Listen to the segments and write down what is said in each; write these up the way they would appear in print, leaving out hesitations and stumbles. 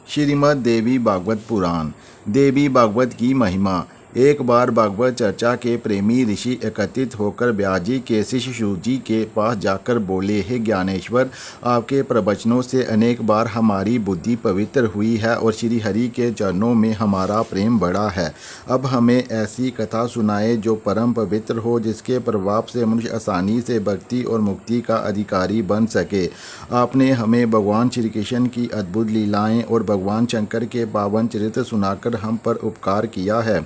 श्रीमद् देवी भागवत पुराण। देवी भागवत की महिमा। एक बार भागवत चर्चा के प्रेमी ऋषि एकत्रित होकर ब्याजी के शिष्य सूजी के पास जाकर बोले, हे ज्ञानेश्वर, आपके प्रवचनों से अनेक बार हमारी बुद्धि पवित्र हुई है और श्री हरि के चरणों में हमारा प्रेम बढ़ा है। अब हमें ऐसी कथा सुनाए जो परम पवित्र हो, जिसके प्रभाव से मनुष्य आसानी से भक्ति और मुक्ति का अधिकारी बन सके। आपने हमें भगवान श्री कृष्ण की अद्भुत लीलाएं और भगवान शंकर के पावन चरित्र सुनाकर हम पर उपकार किया है,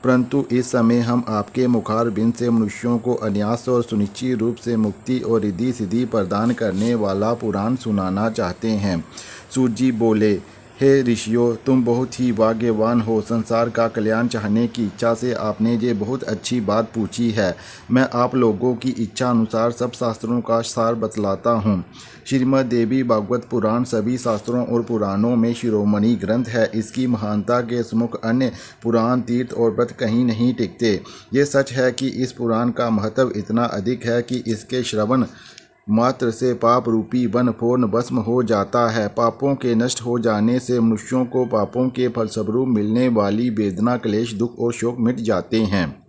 परंतु इस समय हम आपके मुखारबिंद से मनुष्यों को अनायास और सुनिश्चित रूप से मुक्ति और रिद्धि सिद्धि प्रदान करने वाला पुराण सुनाना चाहते हैं। सूत जी बोले, हे ऋषियों, तुम बहुत ही भाग्यवान हो। संसार का कल्याण चाहने की इच्छा से आपने ये बहुत अच्छी बात पूछी है। मैं आप लोगों की इच्छा अनुसार सब शास्त्रों का सार बतलाता हूँ। श्रीमद् देवी भागवत पुराण सभी शास्त्रों और पुराणों में शिरोमणि ग्रंथ है। इसकी महानता के सम्मुख अन्य पुराण, तीर्थ और व्रत कहीं नहीं टिकते। ये सच है कि इस पुराण का महत्व इतना अधिक है कि इसके श्रवण मात्र से पाप रूपी वन पूर्ण भस्म हो जाता है। पापों के नष्ट हो जाने से मनुष्यों को पापों के फलस्वरूप मिलने वाली वेदना, क्लेश, दुख और शोक मिट जाते हैं।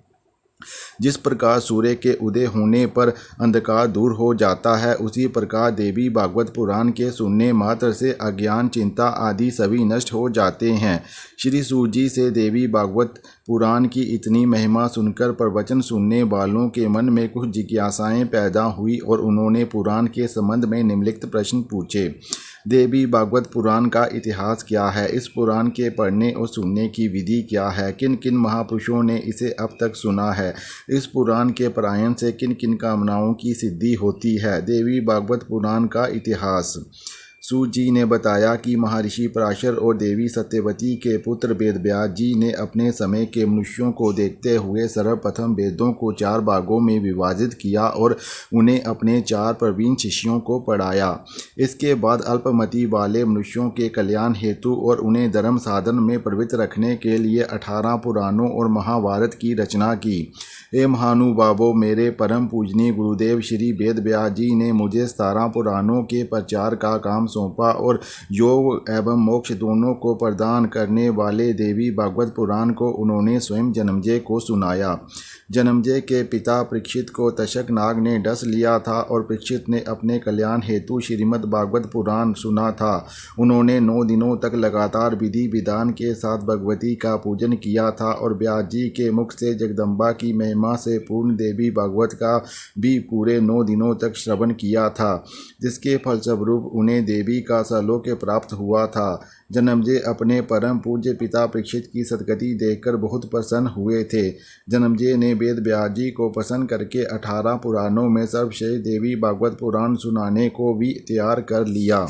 जिस प्रकार सूर्य के उदय होने पर अंधकार दूर हो जाता है, उसी प्रकार देवी भागवत पुराण के सुनने मात्र से अज्ञान, चिंता आदि सभी नष्ट हो जाते हैं। श्री सूत जी से देवी भागवत पुराण की इतनी महिमा सुनकर प्रवचन सुनने वालों के मन में कुछ जिज्ञासाएं पैदा हुई और उन्होंने पुराण के संबंध में निम्नलिखित प्रश्न पूछे। देवी भागवत पुराण का इतिहास क्या है? इस पुराण के पढ़ने और सुनने की विधि क्या है? किन किन महापुरुषों ने इसे अब तक सुना है? इस पुराण के पारायण से किन किन कामनाओं की सिद्धि होती है? देवी भागवत पुराण का इतिहास। सूत जी ने बताया कि महर्षि पराशर और देवी सत्यवती के पुत्र वेदव्यास जी ने अपने समय के मनुष्यों को देखते हुए सर्वप्रथम वेदों को 4 भागों में विभाजित किया और उन्हें अपने 4 प्रवीण शिष्यों को पढ़ाया। इसके बाद अल्पमति वाले मनुष्यों के कल्याण हेतु और उन्हें धर्म साधन में प्रवृत्त रखने के लिए 18 पुराणों और महाभारत की रचना की। हे महानुभावों, मेरे परम पूजनीय गुरुदेव श्री वेदव्यास जी ने मुझे 17 पुराणों के प्रचार का काम सौंपा और योग एवं मोक्ष दोनों को प्रदान करने वाले देवी भागवत पुराण को उन्होंने स्वयं जन्मेजय को सुनाया। जन्मेजय के पिता परीक्षित को तक्षक नाग ने डस लिया था और परीक्षित ने अपने कल्याण हेतु श्रीमद् भागवत पुराण सुना था। उन्होंने 9 दिनों तक लगातार विधि विधान के साथ भगवती का पूजन किया था और व्यास जी के मुख से जगदम्बा की महिमा से पूर्ण देवी भागवत का भी पूरे 9 दिनों तक श्रवण किया था, जिसके फलस्वरूप उन्हें देवी का सालोक्य प्राप्त हुआ था। जन्मेजय अपने परम पूज्य पिता परीक्षित की सद्गति देखकर बहुत प्रसन्न हुए थे। जन्मेजय ने वेदव्यास जी को प्रसन्न करके 18 पुराणों में सर्वश्रेष्ठ देवी भागवत पुराण सुनाने को भी तैयार कर लिया।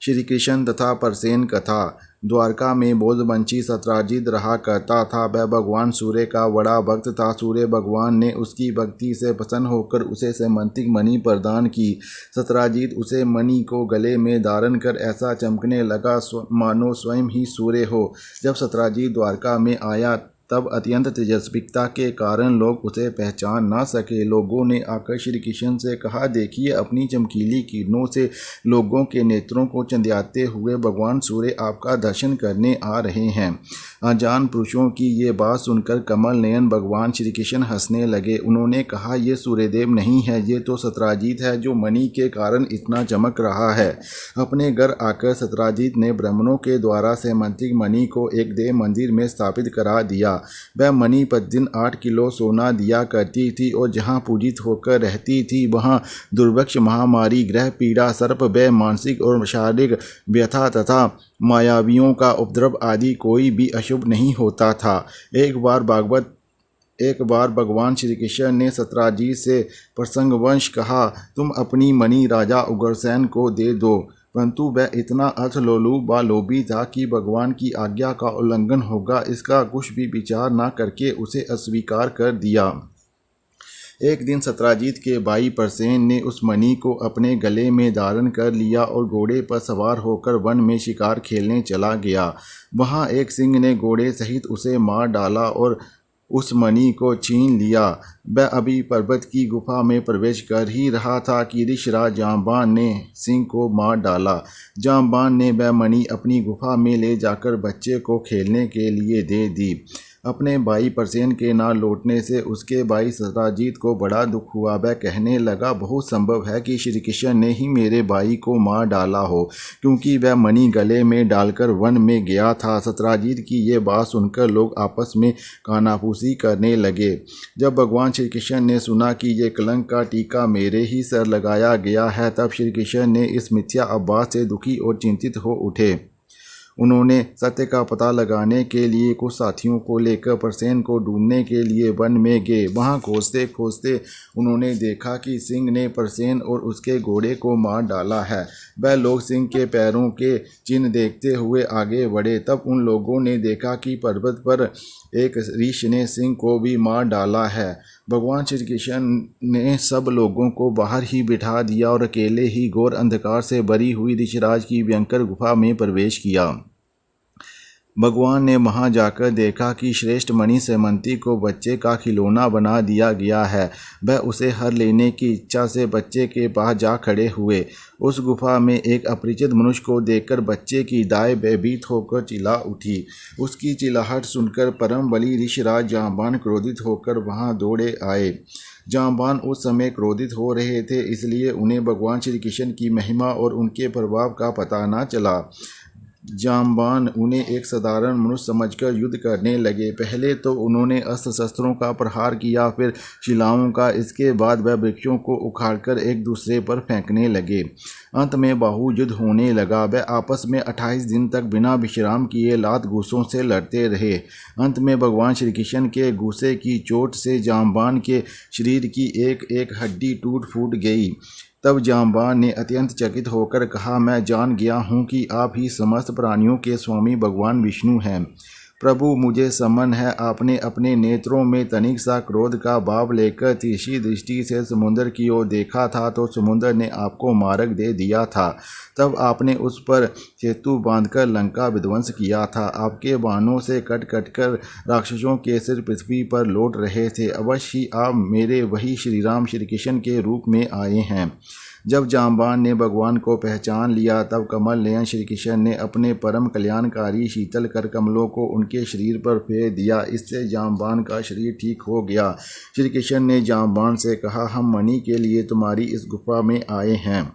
श्री कृष्ण तथा परसेन कथा। द्वारका में बोधवंशी सत्राजित रहा करता था। वह भगवान सूर्य का बड़ा भक्त था। सूर्य भगवान ने उसकी भक्ति से प्रसन्न होकर उसे सैमंतिक मणि प्रदान की। सत्राजित उसे मणि को गले में धारण कर ऐसा चमकने लगा मानो स्वयं ही सूर्य हो। जब सत्राजित द्वारका में आया तब अत्यंत तेजस्विता के कारण लोग उसे पहचान ना सके। लोगों ने आकर श्री कृष्ण से कहा, देखिए, अपनी चमकीली किरणों से लोगों के नेत्रों को चंद्याते हुए भगवान सूर्य आपका दर्शन करने आ रहे हैं। अनजान पुरुषों की ये बात सुनकर कमल नयन भगवान श्री कृष्ण हंसने लगे। उन्होंने कहा, ये सूर्यदेव नहीं है, ये तो सत्राजित है जो मणि के कारण इतना चमक रहा है। अपने घर आकर सत्राजित ने ब्राह्मणों के द्वारा सैमंतिक मणि को एक देव मंदिर में स्थापित करा दिया। वह मणि प्रतिदिन 8 किलो सोना दिया करती थी और जहाँ पूजित होकर रहती थी वहाँ दुर्भिक्ष, महामारी, ग्रह पीड़ा, सर्प भय, मानसिक और शारीरिक व्यथा तथा मायावियों का उपद्रव आदि कोई भी अशुभ नहीं होता था। एक बार भगवान श्री कृष्ण ने सत्राजित से प्रसंगवश कहा, तुम अपनी मणि राजा उग्रसेन को दे दो। परंतु वह इतना अर्थलोलुप व लोभी था कि भगवान की आज्ञा का उल्लंघन होगा इसका कुछ भी विचार न करके उसे अस्वीकार कर दिया। एक दिन सत्राजित के भाई परसेन ने उस मणि को अपने गले में धारण कर लिया और घोड़े पर सवार होकर वन में शिकार खेलने चला गया। वहाँ एक सिंह ने घोड़े सहित उसे मार डाला और उस मणि को छीन लिया। वह अभी पर्वत की गुफा में प्रवेश कर ही रहा था कि ऋषिराज जांबान ने सिंह को मार डाला। जांबान ने वह मणि अपनी गुफा में ले जाकर बच्चे को खेलने के लिए दे दी। अपने भाई परसेन के ना लौटने से उसके भाई सत्राजीत को बड़ा दुख हुआ। वह कहने लगा, बहुत संभव है कि श्री कृष्ण ने ही मेरे भाई को मार डाला हो, क्योंकि वह मणि गले में डालकर वन में गया था। सत्राजीत की ये बात सुनकर लोग आपस में कानाफूसी करने लगे। जब भगवान श्री कृष्ण ने सुना कि ये कलंक का टीका मेरे ही सर लगाया गया है, तब श्री कृष्ण ने इस मिथ्या अभ्यास से दुखी और चिंतित हो उठे। उन्होंने सत्य का पता लगाने के लिए कुछ साथियों को लेकर परसेन को ढूंढने के लिए वन में गए। वहां खोजते खोजते उन्होंने देखा कि सिंह ने परसेन और उसके घोड़े को मार डाला है। वह लोग सिंह के पैरों के चिन्ह देखते हुए आगे बढ़े। तब उन लोगों ने देखा कि पर्वत पर एक ऋषि ने सिंह को भी मार डाला है। भगवान श्री कृष्ण ने सब लोगों को बाहर ही बिठा दिया और अकेले ही घोर अंधकार से भरी हुई ऋषिराज की भयंकर गुफा में प्रवेश किया। भगवान ने वहां जाकर देखा कि श्रेष्ठ मणि सेमंती को बच्चे का खिलौना बना दिया गया है। वह उसे हर लेने की इच्छा से बच्चे के पास जा खड़े हुए। उस गुफा में एक अपरिचित मनुष्य को देखकर बच्चे की दाई भयभीत होकर चिल्ला उठी। उसकी चिल्लाहट सुनकर परम बली ऋषिराज जांबान क्रोधित होकर वहां दौड़े आए। जांबान उस समय क्रोधित हो रहे थे, इसलिए उन्हें भगवान श्री कृष्ण की महिमा और उनके प्रभाव का पता न चला। जांबान उन्हें एक साधारण मनुष्य समझकर युद्ध करने लगे। पहले तो उन्होंने अस्त्र शस्त्रों का प्रहार किया, फिर शिलाओं का। इसके बाद वह वृक्षों को उखाड़कर एक दूसरे पर फेंकने लगे। अंत में बाहु युद्ध होने लगा। वह आपस में 28 दिन तक बिना विश्राम किए लात घूसों से लड़ते रहे। अंत में भगवान श्री कृष्ण के घूसे की चोट से जांबान के शरीर की एक एक हड्डी टूट फूट गई। तब जांबान ने अत्यंत चकित होकर कहा, मैं जान गया हूँ कि आप ही समस्त प्राणियों के स्वामी भगवान विष्णु हैं। प्रभु, मुझे समन है। आपने अपने नेत्रों में तनिक सा क्रोध का भाव लेकर तिरछी दृष्टि से समुद्र की ओर देखा था तो समुद्र ने आपको मार्ग दे दिया था। तब आपने उस पर सेतु बांधकर लंका विध्वंस किया था। आपके बाणों से कट कट कर राक्षसों के सिर पृथ्वी पर लौट रहे थे। अवश्य ही आप मेरे वही श्री राम श्री कृष्ण के रूप में आए हैं। जब जांबान ने भगवान को पहचान लिया, तब कमल नयन श्री कृष्ण ने अपने परम कल्याणकारी शीतल कर कमलों को उनके शरीर पर फेर दिया। इससे जांबान का शरीर ठीक हो गया। श्री कृष्ण ने जांबान से कहा, हम मणि के लिए तुम्हारी इस गुफा में आए हैं।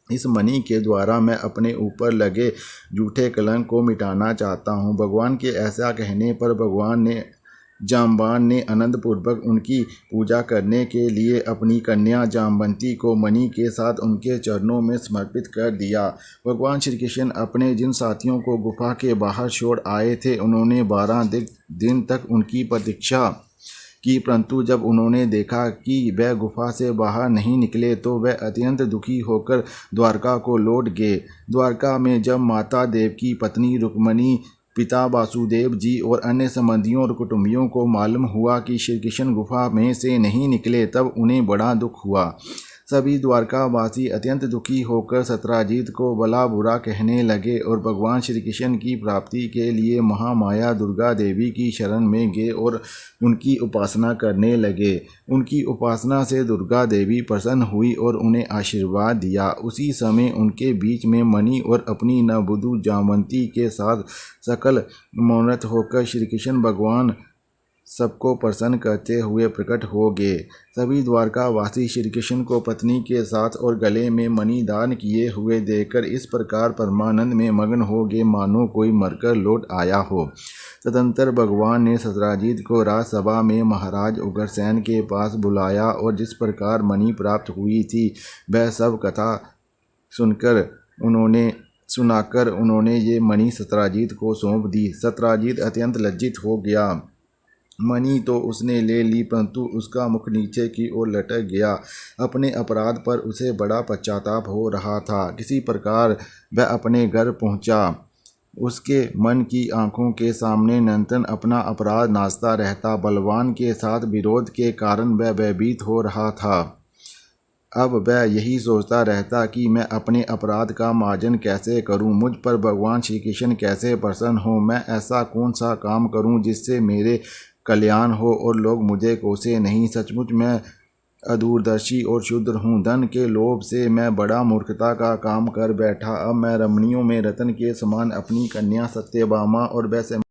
इस मणि के द्वारा मैं अपने ऊपर लगे झूठे कलंक को मिटाना चाहता हूँ। भगवान के ऐसा कहने पर जांबान ने आनंदपूर्वक उनकी पूजा करने के लिए अपनी कन्या जाम्बवती को मणि के साथ उनके चरणों में समर्पित कर दिया। भगवान श्री कृष्ण अपने जिन साथियों को गुफा के बाहर छोड़ आए थे, उन्होंने 12 दिन तक उनकी प्रतीक्षा की, परंतु जब उन्होंने देखा कि वह गुफा से बाहर नहीं निकले तो वह अत्यंत दुखी होकर द्वारका को लौट गए। द्वारका में जब माता देव की पत्नी रुक्मणी, पिता वासुदेव जी और अन्य संबंधियों और कुटुंबियों को मालूम हुआ कि श्री कृष्ण गुफा में से नहीं निकले, तब उन्हें बड़ा दुख हुआ। सभी द्वारकावासी अत्यंत दुखी होकर सत्राजीत को भला बुरा कहने लगे और भगवान श्री कृष्ण की प्राप्ति के लिए महामाया दुर्गा देवी की शरण में गए और उनकी उपासना करने लगे। उनकी उपासना से दुर्गा देवी प्रसन्न हुई और उन्हें आशीर्वाद दिया। उसी समय उनके बीच में मणि और अपनी नववधू जामवंती के साथ सकल मनोरथ होकर श्री कृष्ण भगवान सबको प्रसन्न करते हुए प्रकट हो गए। सभी द्वारकावासी श्री कृष्ण को पत्नी के साथ और गले में मणि दान किए हुए देखकर इस प्रकार परमानंद में मग्न हो गए, मानो कोई मरकर लौट आया हो। तदंतर भगवान ने सत्राजीत को राजसभा में महाराज उग्रसेन के पास बुलाया और जिस प्रकार मणि प्राप्त हुई थी वह सब कथा सुनाकर उन्होंने ये मणि सत्राजीत को सौंप दी। सत्राजीत अत्यंत लज्जित हो गया। मणि तो उसने ले ली, परंतु उसका मुख नीचे की ओर लटक गया। अपने अपराध पर उसे बड़ा पश्चाताप हो रहा था। किसी प्रकार वह अपने घर पहुंचा। उसके मन की आंखों के सामने निरंतर अपना अपराध नाचता रहता। बलवान के साथ विरोध के कारण वह भयभीत हो रहा था। अब वह यही सोचता रहता कि मैं अपने अपराध का मार्जन कैसे करूं, मुझ पर भगवान श्री कृष्ण कैसे प्रसन्न हों, मैं ऐसा कौन सा काम करूं जिससे मेरे कल्याण हो और लोग मुझे कोसे नहीं। सचमुच मैं अदूरदर्शी और क्षुद्र हूँ। धन के लोभ से मैं बड़ा मूर्खता का काम कर बैठा। अब मैं रमणियों में रतन के समान अपनी कन्या सत्यभामा और वैसे